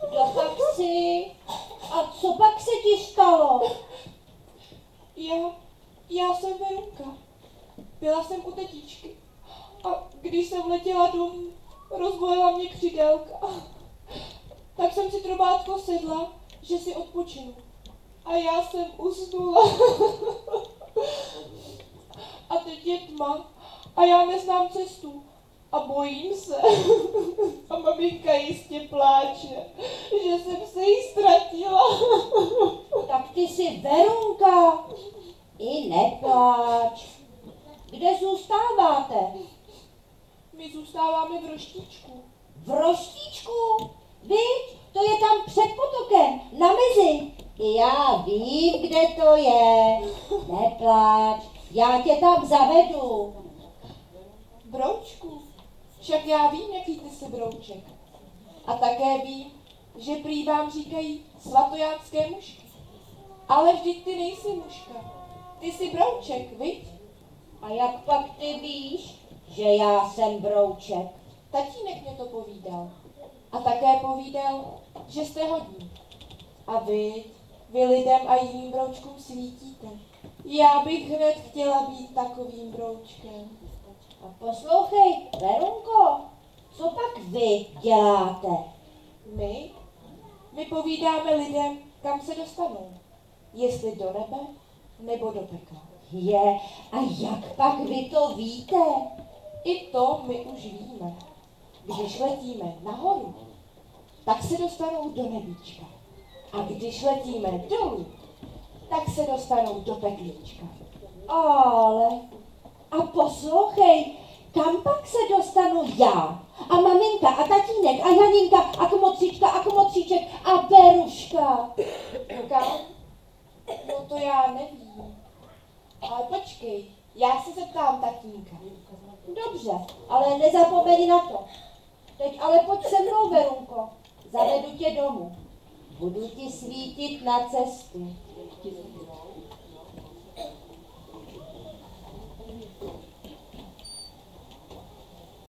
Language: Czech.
Kdo pak jsi? A co pak se ti stalo? Já jsem Verunka. Byla jsem u tetičky. A když jsem letěla domů, rozbojila mě křidelka. Tak jsem si trobátko sedla, že si odpočinu. A já jsem usnula. A teď je tma a já neznám cestu. A bojím se. A maminka jistě pláče, že jsem se jí ztratila. Tak ty jsi Verunka. I nepláč. Kde zůstáváte? My zůstáváme v Roštíčku. V Roštíčku? Viď? To je tam před potokem, na mezi. Já vím, kde to je. Nepláč, já tě tam zavedu. Broučku, však já vím, jaký ty jsi brouček. A také vím, že prý vám říkají svatojánské mušky. Ale vždyť ty nejsi muška. Ty jsi brouček, viď? A jak pak ty víš, že já jsem brouček? Tatínek mě to povídal. A také povídal, že jste hodní. A vy lidem a jiným broučkům svítíte. Já bych hned chtěla být takovým broučkem. A poslouchej, Verunko, co pak vy děláte? My povídáme lidem, kam se dostanou. Jestli do nebe, nebo do pekla. Je, a jak pak vy to víte? I to my už víme. Když letíme nahoru, tak se dostanou do nebíčka. A když letíme dolů, tak se dostanou do peklíčka. Ale, a poslouchej, kam pak se dostanu já? A maminka, a tatínek, a Janinka, a kmotříčka, a kmotříček, a Beruška. Kam? No to já nevím. Ale počkej, já se zeptám tatínka. Dobře, ale nezapomeň na to. Teď ale pojď se mnou, Verunko. Zavedu tě domů. Budu ti svítit na cestu.